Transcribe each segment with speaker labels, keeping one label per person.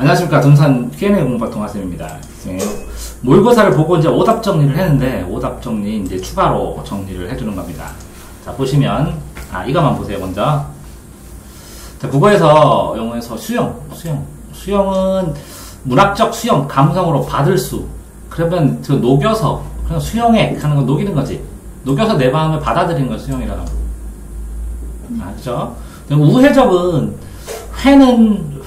Speaker 1: 안녕하십니까. 등산 Q&A 공부학 동아쌤입니다. 모의고사를 보고 이제 오답 정리를 했는데, 오답 정리 이제 추가로 정리를 해주는 겁니다. 자, 보시면, 이거만 보세요, 먼저. 자, 국어에서, 영어에서 수영은 문학적 수영, 감성으로 받을 수. 그러면 그 녹여서, 그냥 수영액 하는 거 녹이는 거지. 녹여서 내 마음을 받아들이는 걸 수영이라고 합니다. 그죠? 우회적은, 회는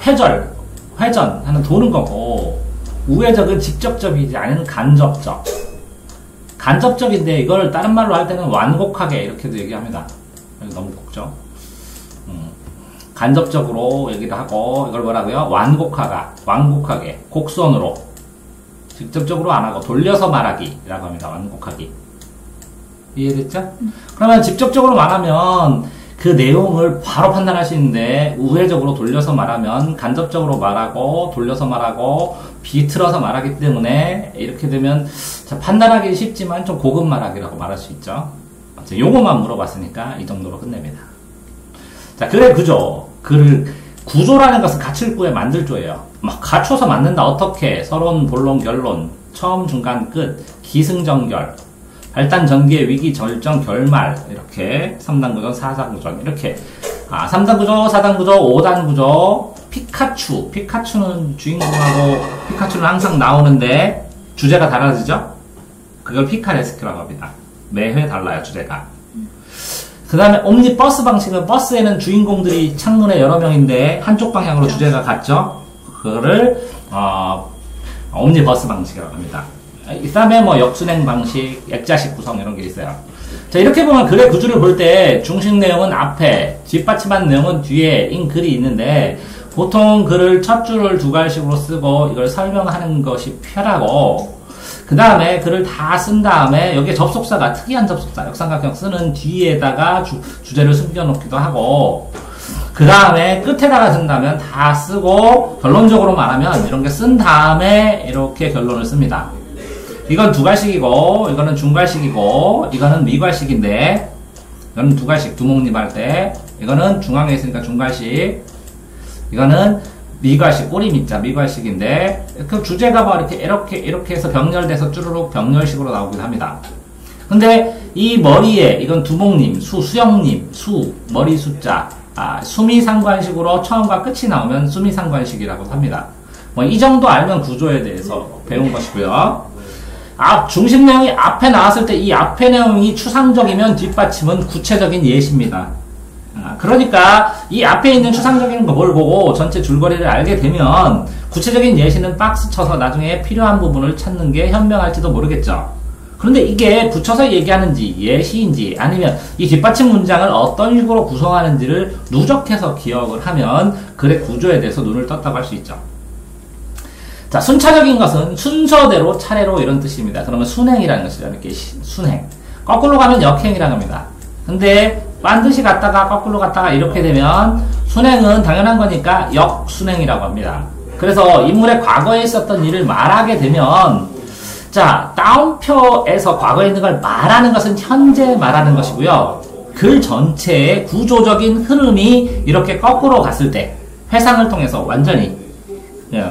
Speaker 1: 회전 하는 도는 거고, 우회적은 직접적이지 않은 간접적. 간접적인데 이걸 다른 말로 할 때는 완곡하게 이렇게도 얘기합니다. 너무 곱죠? 간접적으로 얘기를 하고, 이걸 뭐라고요? 완곡하게, 곡선으로. 직접적으로 안 하고 돌려서 말하기라고 합니다. 완곡하기. 이해됐죠? 그러면 직접적으로 말하면 그 내용을 바로 판단할 수 있는데, 우회적으로 돌려서 말하면 간접적으로 말하고 돌려서 말하고 비틀어서 말하기 때문에 이렇게 되면 판단하기 쉽지만 좀 고급 말하기라고 말할 수 있죠. 요거만 물어봤으니까 이 정도로 끝냅니다. 자, 글의 구조. 구조라는 것은 가출구의 만들조예요. 막 갖춰서 만든다. 어떻게? 서론, 본론, 결론, 처음, 중간, 끝, 기승전결, 발단, 전개, 위기, 절정, 결말, 이렇게 3단 구조, 4단 구조, 이렇게 3단 구조, 4단 구조, 5단 구조, 피카츄는 주인공하고 피카츄는 항상 나오는데 주제가 달라지죠? 그걸 피카레스큐라고 합니다. 매회 달라요, 주제가. 그 다음에 옴니버스 방식은 버스에는 주인공들이 창문에 여러 명인데 한쪽 방향으로 주제가 같죠? 그거를 옴니버스 방식이라고 합니다. 이 다음에 뭐 역순행 방식, 액자식 구성 이런 게 있어요. 자, 이렇게 보면 글의 구조를 볼 때 중심 내용은 앞에, 뒷받침한 내용은 뒤에인 글이 있는데, 보통 글을 첫 줄을 두 갈식으로 쓰고 이걸 설명하는 것이 편하고, 그 다음에 글을 다 쓴 다음에 여기에 접속사가 특이한 접속사, 역삼각형 쓰는 뒤에다가 주제를 숨겨놓기도 하고, 그 다음에 끝에다가 쓴다면 다 쓰고, 결론적으로 말하면 이런 게 쓴 다음에 이렇게 결론을 씁니다. 이건 두 갈식이고, 이거는 중갈식이고, 이거는 미갈식인데, 이거는 두 갈식, 두목님 할 때, 이거는 중앙에 있으니까 중갈식, 이거는 미갈식, 꼬리 밑자, 미갈식인데, 그 주제가 막 이렇게 해서 병렬돼서 쭈루룩 병렬식으로 나오기도 합니다. 근데 이 머리에, 이건 두목님, 수영님, 머리 숫자, 수미상관식으로 처음과 끝이 나오면 수미상관식이라고 합니다. 뭐 이 정도 알면 구조에 대해서 배운 것이고요. 중심 내용이 앞에 나왔을 때 이 앞에 내용이 추상적이면 뒷받침은 구체적인 예시입니다. 그러니까 이 앞에 있는 추상적인 걸 보고 전체 줄거리를 알게 되면 구체적인 예시는 박스 쳐서 나중에 필요한 부분을 찾는 게 현명할지도 모르겠죠. 그런데 이게 붙여서 얘기하는지 예시인지 아니면 이 뒷받침 문장을 어떤 식으로 구성하는지를 누적해서 기억을 하면 글의 구조에 대해서 눈을 떴다고 할 수 있죠. 자, 순차적인 것은 순서대로 차례로 이런 뜻입니다. 그러면 순행이라는 것이죠. 이렇게 순행. 거꾸로 가면 역행이라고 합니다. 근데 반드시 갔다가 거꾸로 갔다가 이렇게 되면 순행은 당연한 거니까 역순행이라고 합니다. 그래서 인물의 과거에 있었던 일을 말하게 되면, 자, 다운표에서 과거에 있는 걸 말하는 것은 현재 말하는 것이고요. 글 전체의 구조적인 흐름이 이렇게 거꾸로 갔을 때 회상을 통해서 완전히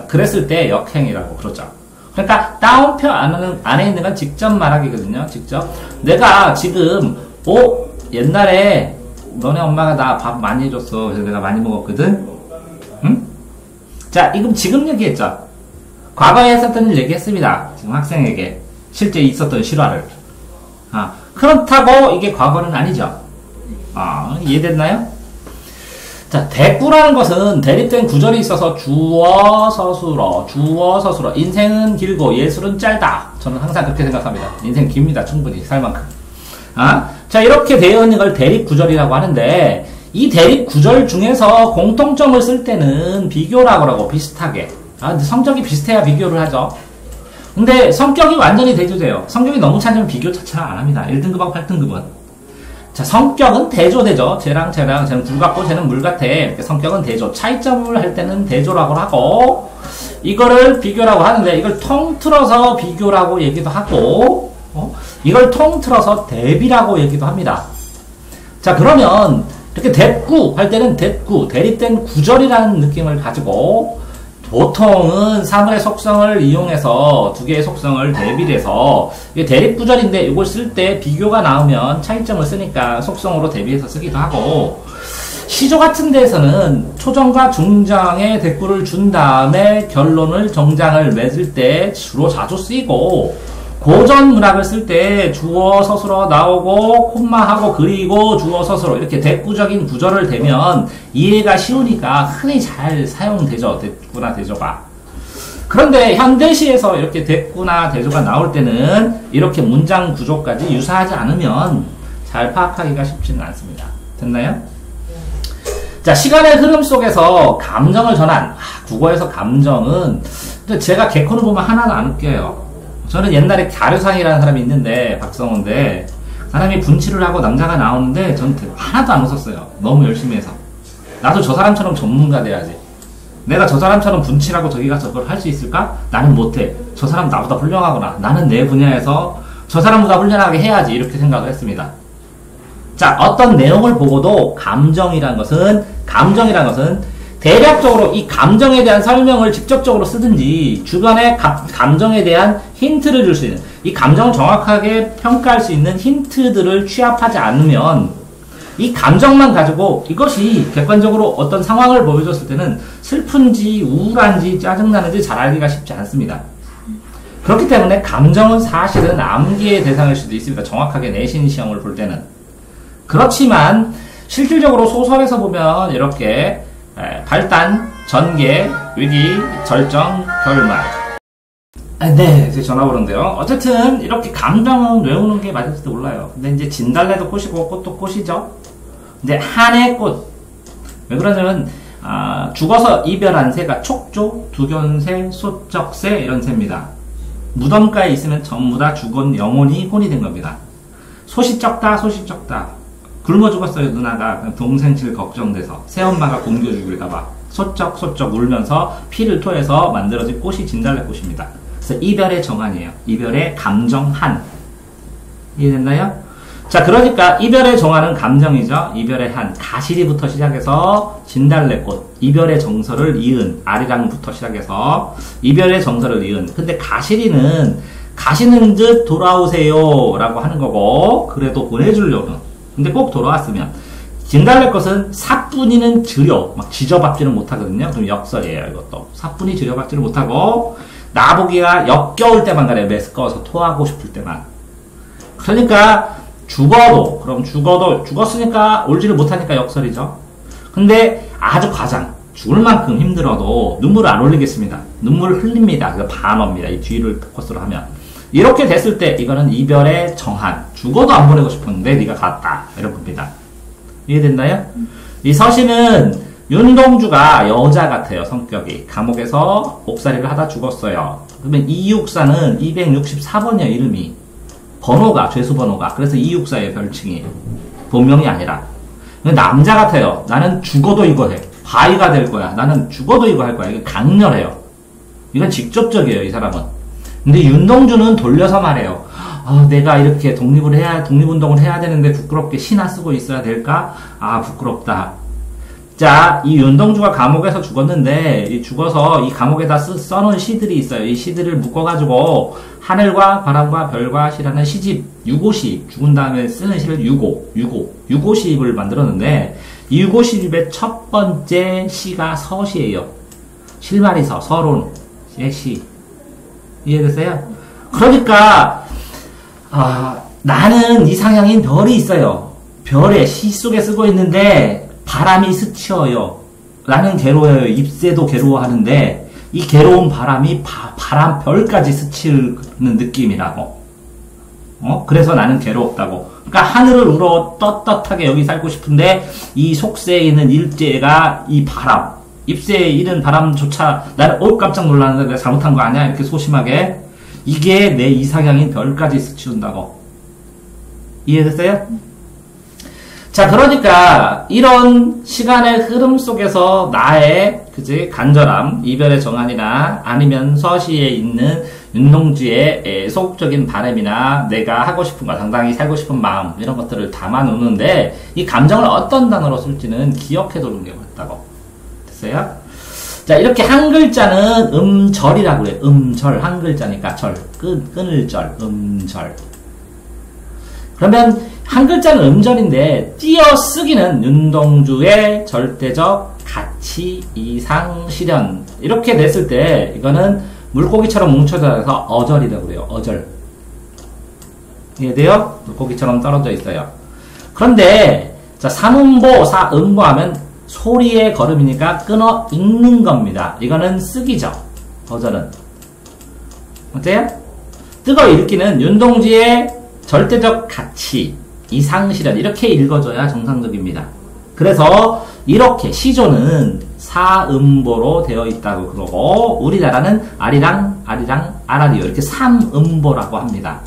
Speaker 1: 그랬을 때 역행이라고 그러죠. 그러니까 다운표 안에 있는 건 직접 말하기거든요. 직접. 내가 지금 옛날에 너네 엄마가 나 밥 많이 해줬어. 그래서 내가 많이 먹었거든. 응? 자, 지금 얘기했죠. 과거에 했었던 일 얘기했습니다. 지금 학생에게 실제 있었던 실화를. 그렇다고 이게 과거는 아니죠. 이해됐나요? 자, 대꾸라는 것은 대립된 구절이 있어서 주어 서술어. 인생은 길고 예술은 짧다. 저는 항상 그렇게 생각합니다. 인생 깁니다. 충분히 살 만큼. 자, 이렇게 되어 있는 걸 대립 구절이라고 하는데, 이 대립 구절 중에서 공통점을 쓸 때는 비교라고 하고 비슷하게. 근데 성격이 비슷해야 비교를 하죠. 근데 성격이 완전히 대조돼요. 성격이 너무 차지면 비교 자체를 안 합니다. 1등급하고 8등급은. 자, 성격은 대조되죠. 쟤는 굴 같고 쟤는 물 같아. 이렇게 성격은 대조. 차이점을 할 때는 대조라고 하고, 이거를 비교라고 하는데, 이걸 통틀어서 비교라고 얘기도 하고, 이걸 통틀어서 대비라고 얘기도 합니다. 자, 그러면 이렇게 대꾸 할 때는 대립된 구절이라는 느낌을 가지고 보통은 사물의 속성을 이용해서 두 개의 속성을 대비해서 이게 대립구절인데 이걸 쓸 때 비교가 나오면 차이점을 쓰니까 속성으로 대비해서 쓰기도 하고 시조 같은 데에서는 초정과 중장에 대꾸를 준 다음에 결론을 정장을 맺을 때 주로 자주 쓰이고 고전 문학을 쓸 때 주어 서술어 나오고 콤마하고 그리고 주어 서술어 이렇게 대꾸적인 구절을 대면 이해가 쉬우니까 흔히 잘 사용되죠. 대꾸나 대조가. 그런데 현대시에서 이렇게 대꾸나 대조가 나올 때는 이렇게 문장 구조까지 유사하지 않으면 잘 파악하기가 쉽지는 않습니다. 됐나요? 자, 시간의 흐름 속에서 감정을 전한 국어에서 감정은 제가 개콘을 보면 하나도 안 웃겨요. 저는 옛날에 가류상이라는 사람이 있는데 박성호인데 사람이 분칠을 하고 남자가 나오는데 전 하나도 안 웃었어요. 너무 열심히 해서. 나도 저 사람처럼 전문가 돼야지. 내가 저 사람처럼 분칠하고 저기 가서 그걸 할 수 있을까? 나는 못해. 저 사람 나보다 훌륭하구나. 나는 내 분야에서 저 사람보다 훌륭하게 해야지. 이렇게 생각을 했습니다. 자, 어떤 내용을 보고도 감정이란 것은 대략적으로 이 감정에 대한 설명을 직접적으로 쓰든지 주변에 감정에 대한 힌트를 줄 수 있는 이 감정을 정확하게 평가할 수 있는 힌트들을 취합하지 않으면 이 감정만 가지고 이것이 객관적으로 어떤 상황을 보여줬을 때는 슬픈지 우울한지 짜증나는지 잘 알기가 쉽지 않습니다. 그렇기 때문에 감정은 사실은 암기의 대상일 수도 있습니다. 정확하게 내신 시험을 볼 때는. 그렇지만 실질적으로 소설에서 보면 이렇게 발단, 전개, 위기, 절정, 결말. 네, 제 전화 오는데요. 어쨌든 이렇게 감정은 외우는 게 맞을지도 몰라요. 근데 이제 진달래도 꽃이고 꽃도 꽃이죠. 근데 한의 꽃. 왜 그러냐면 죽어서 이별한 새가 촉조, 두견새, 소적새 이런 새입니다. 무덤가에 있으면 전부 다 죽은 영혼이 혼이 된 겁니다. 소시 적다, 소시 적다. 굶어 죽었어요, 누나가. 동생칠 걱정돼서. 새엄마가 굶겨 죽일까봐. 소쩍 울면서 피를 토해서 만들어진 꽃이 진달래꽃입니다. 그래서 이별의 정한이에요. 이별의 감정한. 이해됐나요? 자, 그러니까 이별의 정한은 감정이죠. 이별의 한. 가시리부터 시작해서 진달래꽃. 이별의 정서를 이은. 아리랑부터 시작해서 이별의 정서를 이은. 근데 가시리는 가시는 듯 돌아오세요 라고 하는 거고, 그래도 보내주려는. 근데 꼭 돌아왔으면. 진달래꽃은 사뿐이는 지려, 막 지져받지는 못하거든요. 그럼 역설이에요, 이것도. 사뿐이 지려받지를 못하고, 나보기가 역겨울 때만 가래요. 메스꺼워서 토하고 싶을 때만. 그러니까, 죽었으니까 올지를 못하니까 역설이죠. 근데 아주 과장, 죽을 만큼 힘들어도 눈물을 안 흘리겠습니다. 눈물을 흘립니다. 그래서 반어입니다. 이 뒤를 포커스로 하면. 이렇게 됐을 때 이거는 이별의 정한. 죽어도 안 보내고 싶었는데 네가 갔다. 이런 겁니다. 이해됐나요? 이 서시는 윤동주가 여자 같아요. 성격이. 감옥에서 옥살이를 하다 죽었어요. 그러면 이육사는 264번이에요. 이름이. 번호가, 죄수번호가. 그래서 이육사의 별칭이. 본명이 아니라. 남자 같아요. 나는 죽어도 이거 해. 바위가 될 거야. 나는 죽어도 이거 할 거야. 이건 강렬해요. 이건 직접적이에요. 이 사람은. 근데 윤동주는 돌려서 말해요. 내가 이렇게 독립운동을 해야 되는데 부끄럽게 시나 쓰고 있어야 될까? 부끄럽다. 자, 이 윤동주가 감옥에서 죽었는데, 죽어서 이 감옥에다 써놓은 시들이 있어요. 이 시들을 묶어가지고, 하늘과 바람과 별과 시라는 시집, 유고시입, 죽은 다음에 쓰는 시를 유고시입을 만들었는데, 이 유고시입의 첫 번째 시가 서시예요. 실마리서, 서론의 시. 이해됐어요? 그러니까 나는 이상향인 별이 있어요. 별에 시 속에 쓰고 있는데 바람이 스쳐요. 나는 괴로워요. 잎새도 괴로워하는데 이 괴로운 바람이 바람 별까지 스치는 느낌이라고. 그래서 나는 괴롭다고. 그러니까 하늘을 우러 떳떳하게 여기 살고 싶은데 이 속세에 있는 일제가 이 바람. 잎새에 이른 바람조차 나는 깜짝 놀랐는데 내가 잘못한 거 아니야? 이렇게 소심하게. 이게 내 이상향인 별까지 스치운다고. 이해됐어요? 자, 그러니까 이런 시간의 흐름 속에서 나의 간절함, 이별의 정한이나 아니면 서시에 있는 윤동주의 소극적인 바람이나 내가 하고 싶은 거, 당당히 살고 싶은 마음 이런 것들을 담아놓는데 이 감정을 어떤 단어로 쓸지는 기억해두는 게 맞다고. 됐어요? 자, 이렇게 한 글자는 음절이라고 그래요. 음절. 한 글자니까 절. 끊을 절. 음절. 그러면 한 글자는 음절인데 띄어쓰기는 윤동주의 절대적 가치 이상 실현. 이렇게 냈을 때 이거는 물고기처럼 뭉쳐져서 어절이라고 그래요. 어절. 이해돼요? 물고기처럼 떨어져 있어요. 그런데 자, 삼음보, 사음보 하면 소리의 걸음이니까 끊어 읽는 겁니다. 이거는 쓰기죠. 어절은. 어때요? 뜨거 읽기는 윤동주의 절대적 가치, 이상 실현. 이렇게 읽어줘야 정상적입니다. 그래서 이렇게 시조는 사음보로 되어 있다고 그러고 우리나라는 아리랑, 아리랑, 아라리요. 이렇게 삼음보라고 합니다.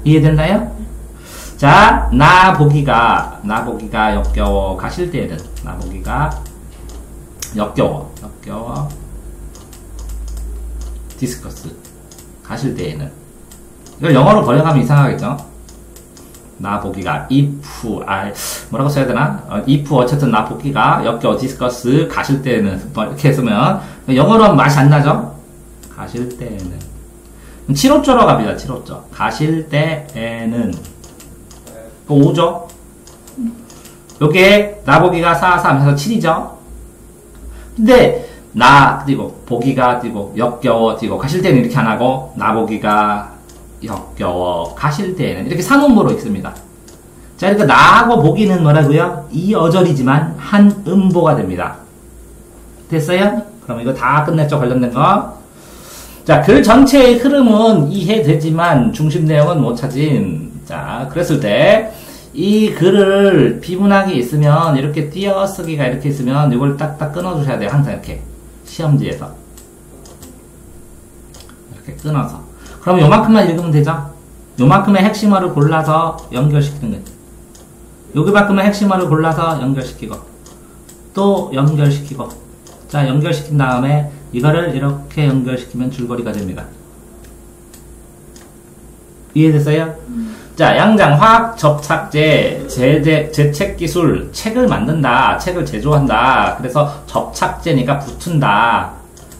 Speaker 1: 이해됐나요? 자, 나보기가 역겨워 가실 때에는 나보기가 역겨워 디스커스 가실 때에는 이걸 영어로 번역하면 이상하겠죠? 나보기가 if 뭐라고 써야 되나? if 어쨌든 나보기가 역겨워 디스커스 가실 때에는 뭐 이렇게 했으면 영어로 하면 맛이 안 나죠? 가실 때에는 7호조로 갑니다. 7호조 가실 때에는 5죠? 요게 나보기가 4 하면서 7이죠? 근데 나 띄고 보기가 띄고 역겨워 띄고 가실 때는 이렇게 안 하고 나보기가 역겨워 가실 때는 이렇게 삼음보로 읽습니다. 자, 그러니까 나하고 보기는 뭐라고요? 이 어절이지만 한 음보가 됩니다. 됐어요? 그럼 이거 다 끝냈죠? 관련된 거. 자, 글 전체의 흐름은 이해되지만 중심 내용은 못 찾은. 자, 그랬을 때 이 글을 비문학이 있으면 이렇게 띄어쓰기가 이렇게 있으면 이걸 딱딱 끊어주셔야 돼요. 항상 이렇게 시험지에서 이렇게 끊어서. 그럼 요만큼만 읽으면 되죠? 요만큼의 핵심어를 골라서 연결시키는 거예요. 여기만큼의 핵심어를 골라서 연결시키고 또 연결시키고 자, 연결시킨 다음에 이거를 이렇게 연결시키면 줄거리가 됩니다. 이해됐어요? 자, 양장, 화학 접착제, 제책 기술, 책을 만든다, 책을 제조한다. 그래서 접착제니까 붙은다.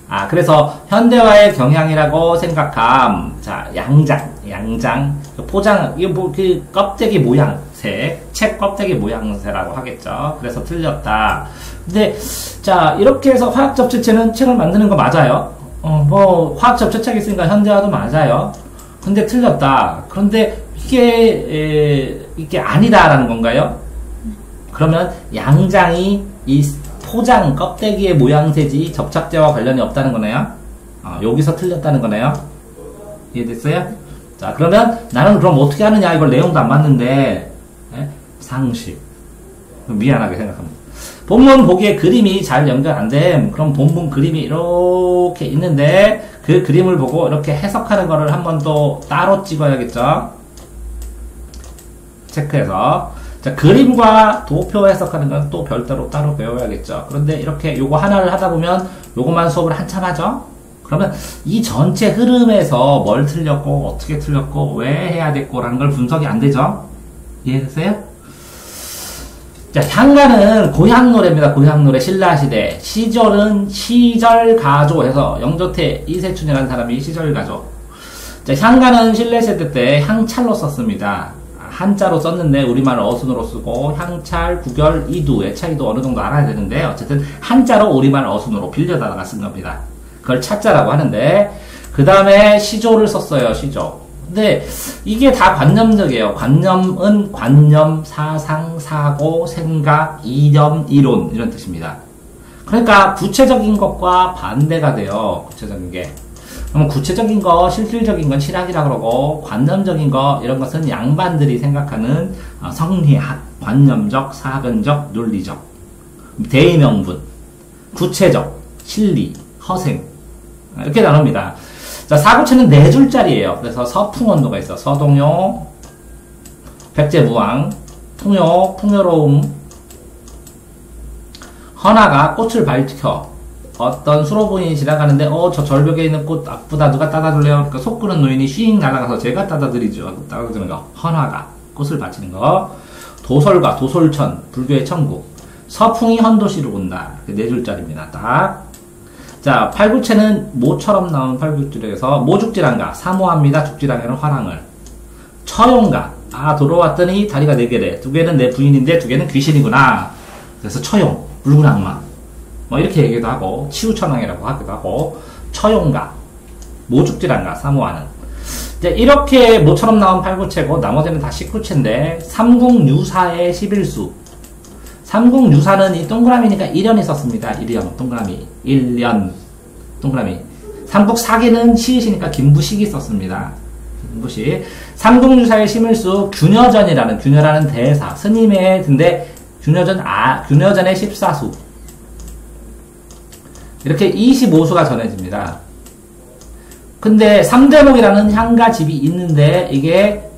Speaker 1: 아, 그래서 현대화의 경향이라고 생각함. 자, 양장, 포장, 이거 뭐, 그 껍데기 모양새, 책 껍데기 모양새라고 하겠죠. 그래서 틀렸다. 근데, 자, 이렇게 해서 화학 접착제는 책을 만드는 거 맞아요. 뭐, 화학 접착제가 있으니까 현대화도 맞아요. 근데 틀렸다. 그런데 이게 아니다라는 건가요? 그러면 양장이 이 포장 껍데기의 모양새지 접착제와 관련이 없다는 거네요. 여기서 틀렸다는 거네요. 이해됐어요? 자, 그러면 나는 그럼 어떻게 하느냐? 이걸 내용도 안 맞는데 상식. 미안하게 생각합니다. 본문 보기에 그림이 잘 연결 안 됨. 그럼 본문 그림이 이렇게 있는데 그 그림을 보고 이렇게 해석하는 거를 한 번 더 따로 찍어야겠죠. 체크해서. 자, 그림과 도표 해석하는 건 또 별도로 따로 배워야겠죠. 그런데 이렇게 요거 하나를 하다 보면 요거만 수업을 한참 하죠. 그러면 이 전체 흐름에서 뭘 틀렸고 어떻게 틀렸고 왜 해야 됐고라는 걸 분석이 안 되죠. 이해됐어요? 자, 향가는 고향 노래입니다. 고향 노래 신라시대. 시절은 시절가조 해서 영조태 이세춘이라는 사람이 시절가조. 자, 향가는 신라시대 때 향찰로 썼습니다. 한자로 썼는데 우리말을 어순으로 쓰고 향찰, 구결, 이두의 차이도 어느 정도 알아야 되는데 어쨌든 한자로 우리말 어순으로 빌려다가 쓴 겁니다. 그걸 차자라고 하는데 그 다음에 시조를 썼어요. 시조. 근데 이게 다 관념적이에요. 관념은 관념, 사상, 사고, 생각, 이념, 이론 이런 뜻입니다. 그러니까 구체적인 것과 반대가 돼요. 구체적인 게. 그럼 구체적인 거, 실질적인 건 실학이라 그러고 관념적인 거 이런 것은 양반들이 생각하는 성리학, 관념적, 사변적, 논리적, 대의명분, 구체적, 실리, 허생 이렇게 나눕니다. 자, 사고체는 4줄짜리예요. 그래서 서풍원도가 있어. 서동요, 백제무왕, 풍요, 풍요로움, 헌화가 꽃을 밝혀. 어떤 수로부인이 지나가는데 저 절벽에 있는 꽃 아프다 누가 따다줄래요? 그러니까 속 끄는 노인이 쉬잉 날아가서 제가 따다드리죠. 따다드리는 거. 헌화가 꽃을 바치는 거. 도솔가, 도솔천, 불교의 천국. 서풍이 헌도시로 온다. 4줄짜리입니다. 딱. 자, 팔구체는 모처럼 나온 팔구줄에서 모죽질한가, 사모합니다. 죽질하게는 화랑을. 처용가, 아, 돌아왔더니 다리가 4개래. 2개는 내 부인인데 2개는 귀신이구나. 그래서 처용, 붉은 악마. 뭐 이렇게 얘기도 하고, 치우천왕이라고 하기도 하고, 처용가, 모죽질한가, 사모하는. 이제 이렇게 모처럼 나온 팔구체고, 나머지는 다 19체인데, 삼국유사의 11수. 삼국유사는 이 동그라미니까 1년이 썼습니다. 1년, 동그라미. 1년, 동그라미. 삼국사기는 시읒이니까 김부식이 썼습니다. 김부식. 삼국유사의 11수, 균여전이라는 대사. 스님의 든데, 균여전의 14수. 이렇게 25수가 전해집니다. 근데 3대목이라는 향가 집이 있는데, 이게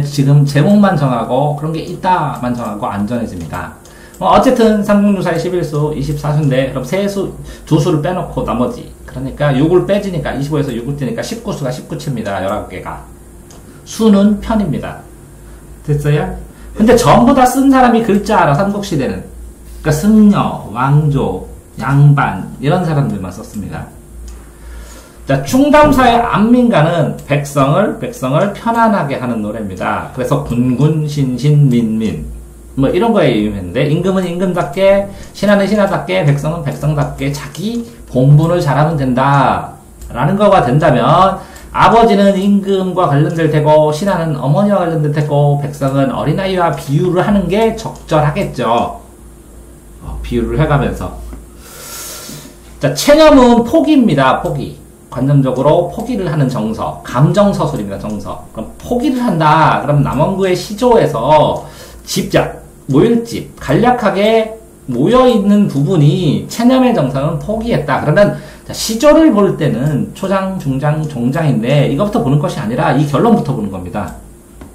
Speaker 1: 지금 제목만 정하고, 그런 게 있다만 정하고 안 전해집니다. 어쨌든 삼국유사의 11수 24수인데 그럼 2수를 빼놓고 나머지 그러니까 6을 빼지니까 25에서 6을 떼니까 19수가 19체입니다. 11개가 수는 편입니다. 됐어요? 근데 전부 다 쓴 사람이 글자 알아. 삼국시대는 그러니까 승려, 왕조, 양반 이런 사람들만 썼습니다. 자, 충담사의 안민가는 백성을 편안하게 하는 노래입니다. 그래서 군군 신신 민민 뭐 이런 거에 유명했는데 임금은 임금답게 신하는 신하답게 백성은 백성답게 자기 본분을 잘하면 된다 라는 거가 된다면 아버지는 임금과 관련될 테고 신하는 어머니와 관련될 테고 백성은 어린아이와 비유를 하는 게 적절하겠죠. 비유를 해가면서 자, 체념은 포기입니다. 포기. 관념적으로 포기를 하는 정서 감정서술입니다. 정서. 그럼 포기를 한다. 그럼 남원구의 시조에서 집작 모일집, 간략하게 모여있는 부분이 체념의 정상은 포기했다. 그러면 시조를 볼 때는 초장, 중장, 종장인데 이것부터 보는 것이 아니라 이 결론부터 보는 겁니다.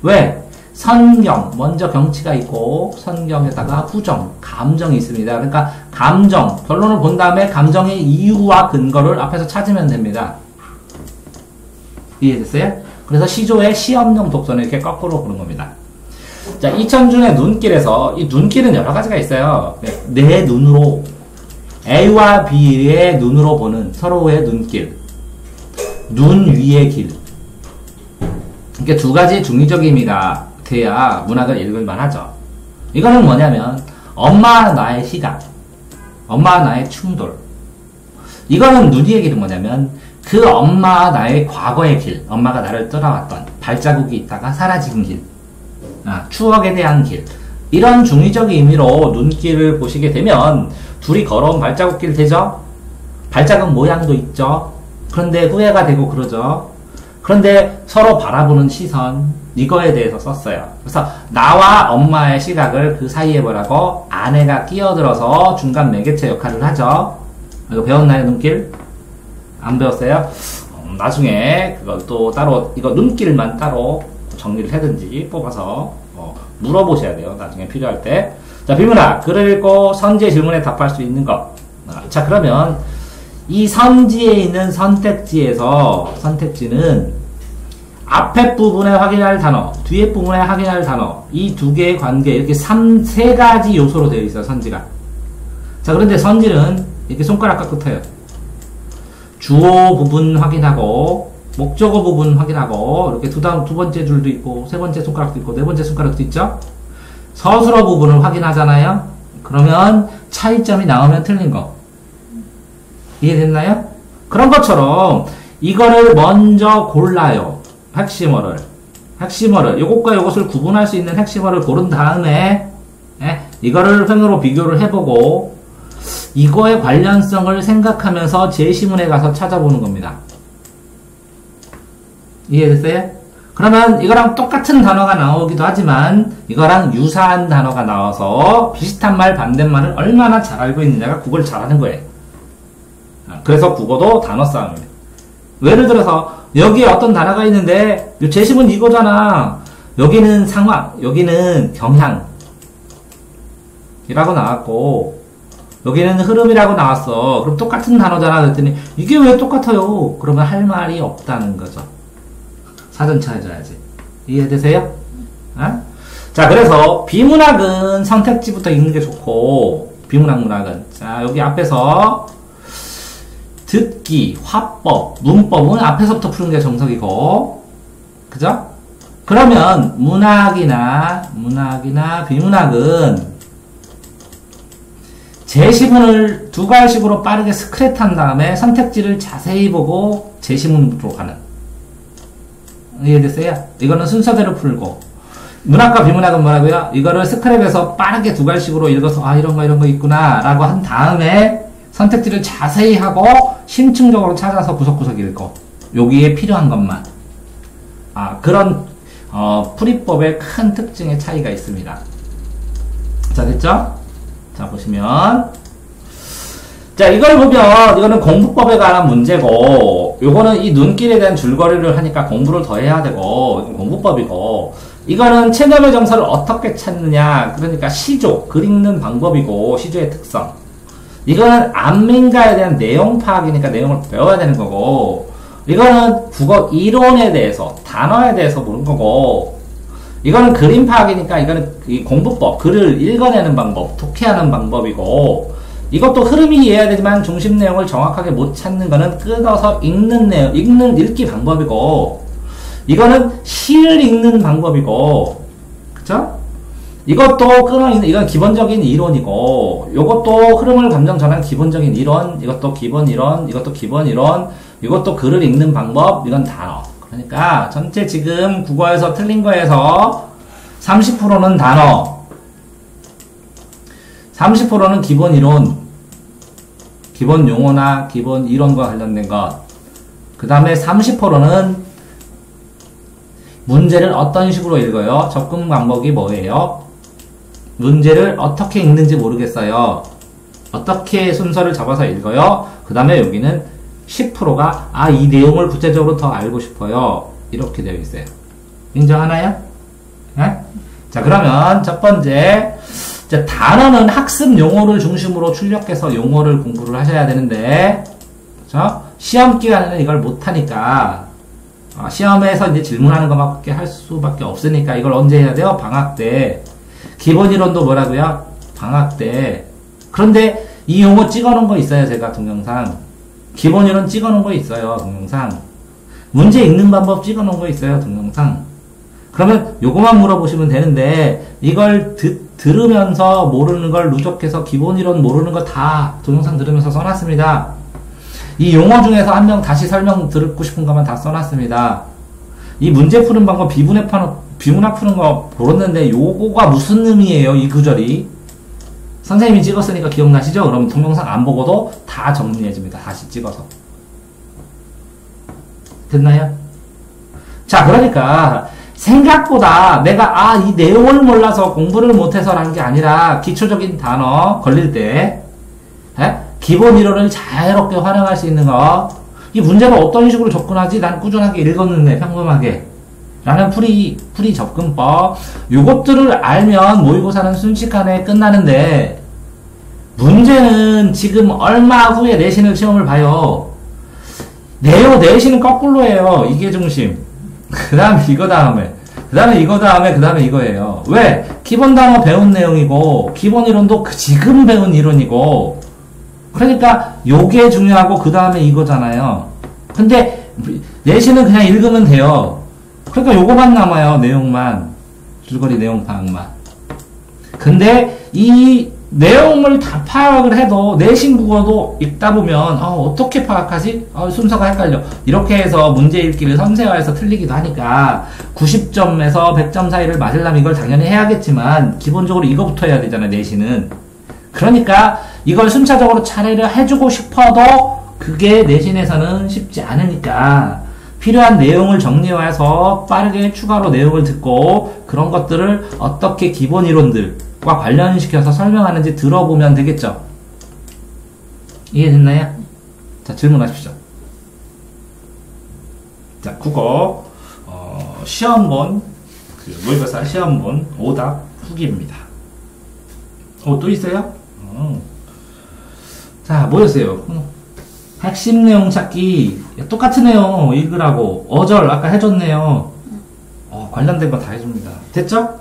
Speaker 1: 왜? 선경, 먼저 경치가 있고 선경에다가 후정, 감정이 있습니다. 그러니까 감정, 결론을 본 다음에 감정의 이유와 근거를 앞에서 찾으면 됩니다. 이해됐어요? 그래서 시조의 시험용 독서는 이렇게 거꾸로 보는 겁니다. 자, 이천준의 눈길에서 이 눈길은 여러 가지가 있어요. 내 눈으로 A와 B의 눈으로 보는 서로의 눈길, 눈 위의 길. 이렇게 두 가지 중의적 의미가 돼야 문학을 읽을만 하죠. 이거는 뭐냐면 엄마와 나의 시각, 엄마와 나의 충돌. 이거는 눈 위의 길은 뭐냐면 그 엄마와 나의 과거의 길, 엄마가 나를 떠나왔던 발자국이 있다가 사라진 길. 추억에 대한 길. 이런 중의적 의미로 눈길을 보시게 되면 둘이 걸어온 발자국길 되죠? 발자국 모양도 있죠? 그런데 후회가 되고 그러죠? 그런데 서로 바라보는 시선, 이거에 대해서 썼어요. 그래서 나와 엄마의 시각을 그 사이에 뭐라고? 아내가 끼어들어서 중간 매개체 역할을 하죠? 이거 배웠나요, 눈길? 안 배웠어요? 나중에 그걸 또 따로, 이거 눈길만 따로 정리를 하든지 뽑아서 물어보셔야 돼요. 나중에 필요할 때. 자, 비문학. 글을 읽고 선지의 질문에 답할 수 있는 것. 자, 그러면 이 선지에 있는 선택지에서 선택지는 앞에 부분에 확인할 단어, 뒤에 부분에 확인할 단어, 이 두 개의 관계, 이렇게 세 가지 요소로 되어 있어요. 선지가. 자, 그런데 선지는 이렇게 손가락과 끝에요. 주어 부분 확인하고 목적어 부분 확인하고 이렇게 두 번째 줄도 있고 세 번째 손가락도 있고 네 번째 손가락도 있죠. 서술어 부분을 확인하잖아요. 그러면 차이점이 나오면 틀린 거 이해됐나요? 그런 것처럼 이거를 먼저 골라요. 핵심어를 요것과 요것을 구분할 수 있는 핵심어를 고른 다음에 이거를 횡으로 비교를 해보고 이거의 관련성을 생각하면서 제시문에 가서 찾아보는 겁니다. 이해됐어요? 그러면 이거랑 똑같은 단어가 나오기도 하지만 이거랑 유사한 단어가 나와서 비슷한 말 반대말을 얼마나 잘 알고 있느냐가 국어를 잘하는 거예요. 그래서 국어도 단어 싸움입니다. 예를 들어서 여기에 어떤 단어가 있는데 제시문 이거잖아. 여기는 상황, 여기는 경향 이라고 나왔고 여기는 흐름이라고 나왔어. 그럼 똑같은 단어잖아. 그랬더니 이게 왜 똑같아요? 그러면 할 말이 없다는 거죠. 사전 찾아야지. 이해되세요? 자, 그래서 비문학은 선택지부터 읽는 게 좋고 비문학 문학은 자, 여기 앞에서 듣기, 화법, 문법은 앞에서부터 푸는 게 정석이고, 그죠? 그러면 문학이나 비문학은 제시문을 두 갈식으로 빠르게 스크랩한 다음에 선택지를 자세히 보고 제시문으로 가는. 이해됐어요? 이거는 순서대로 풀고. 문학과 비문학은 뭐라고요? 이거를 스크랩해서 빠르게 두 갈식으로 읽어서 아 이런 거 있구나 라고 한 다음에 선택지를 자세히 하고 심층적으로 찾아서 구석구석 읽고 여기에 필요한 것만. 그런 풀이법의 큰 특징의 차이가 있습니다. 자, 됐죠? 자, 보시면 자, 이걸 보면 이거는 공부법에 관한 문제고 요거는 이 눈길에 대한 줄거리를 하니까 공부를 더 해야 되고 이건 공부법이고 이거는 체념의 정서를 어떻게 찾느냐 그러니까 시조, 글 읽는 방법이고 시조의 특성 이거는 안민가에 대한 내용 파악이니까 내용을 배워야 되는 거고 이거는 국어 이론에 대해서 단어에 대해서 보는 거고 이거는 그림 파악이니까 이거는 이 공부법, 글을 읽어내는 방법, 독해하는 방법이고 이것도 흐름이 이해해야 되지만 중심 내용을 정확하게 못 찾는 거는 끊어서 읽는 내용, 읽기 방법이고 이거는 시를 읽는 방법이고 그쵸? 이것도 끊어 읽는, 이건 기본적인 이론이고 요것도 흐름을 감정 전환 기본적인 이론, 이것도 기본 이론, 이것도 기본 이론 이것도 글을 읽는 방법, 이건 단어. 그러니까 전체 지금 국어에서 틀린 거에서 30%는 단어 30%는 기본 이론 기본 용어나 기본 이론과 관련된 것 그 다음에 30%는 문제를 어떤 식으로 읽어요? 접근 방법이 뭐예요? 문제를 어떻게 읽는지 모르겠어요. 어떻게 순서를 잡아서 읽어요? 그 다음에 여기는 10%가 이 내용을 구체적으로 더 알고 싶어요. 이렇게 되어 있어요. 인정하나요? 네? 자, 그러면 첫 번째 자, 단어는 학습 용어를 중심으로 출력해서 용어를 공부를 하셔야 되는데 그렇죠? 시험 기간에는 이걸 못하니까 시험에서 이제 질문하는 것밖에 할 수밖에 없으니까 이걸 언제 해야 돼요? 방학 때. 기본 이론도 뭐라고요? 방학 때. 그런데 이 용어 찍어놓은 거 있어요. 제가 동영상. 기본 이론 찍어놓은 거 있어요. 동영상. 문제 읽는 방법 찍어놓은 거 있어요. 동영상. 그러면 요거만 물어보시면 되는데 이걸 들으면서 모르는 걸 누적해서 기본 이론 모르는 거 다 동영상 들으면서 써놨습니다. 이 용어 중에서 한 명 다시 설명 듣고 싶은 것만 다 써놨습니다. 이 문제 푸는 방법 비문학 푸는 거 보았는데 요거가 무슨 의미예요? 이 구절이 선생님이 찍었으니까 기억나시죠? 그럼 동영상 안 보고도 다 정리해줍니다. 다시 찍어서 됐나요? 자, 그러니까 생각보다 내가 이 내용을 몰라서 공부를 못해서라는 게 아니라 기초적인 단어 걸릴 때 기본 이론을 자유롭게 활용할 수 있는 거 이 문제를 어떤 식으로 접근하지? 난 꾸준하게 읽었는데 평범하게 라는 풀이 접근법 요것들을 알면 모의고사는 순식간에 끝나는데 문제는 지금 얼마 후에 내신을 시험을 봐요. 내신은 거꾸로 해요. 이게 중심 그 다음에 이거 다음에 그 다음에 이거 다음에 그 다음에 이거예요. 왜? 기본 단어 배운 내용이고 기본 이론도 지금 배운 이론이고 그러니까 요게 중요하고 그 다음에 이거잖아요. 근데 내신은 그냥 읽으면 돼요. 그러니까 요거만 남아요. 내용만 줄거리 내용 파악만. 근데 이 내용을 다 파악을 해도 내신 국어도 읽다 보면 어떻게 파악하지? 순서가 헷갈려. 이렇게 해서 문제 읽기를 섬세화해서 틀리기도 하니까 90점에서 100점 사이를 맞으려면 이걸 당연히 해야겠지만 기본적으로 이거부터 해야 되잖아요. 내신은. 그러니까 이걸 순차적으로 차례를 해주고 싶어도 그게 내신에서는 쉽지 않으니까 필요한 내용을 정리해서 빠르게 추가로 내용을 듣고 그런 것들을 어떻게 기본 이론들과 관련시켜서 설명하는지 들어보면 되겠죠. 이해됐나요? 자, 질문하십시오. 자, 국어 시험본 모의고사 시험본 오답 후기입니다. 또 있어요? 자, 뭐였어요? 핵심 내용 찾기 똑같은 내용 읽으라고 어절 아까 해줬네요. 관련된 거 다 해줍니다. 됐죠?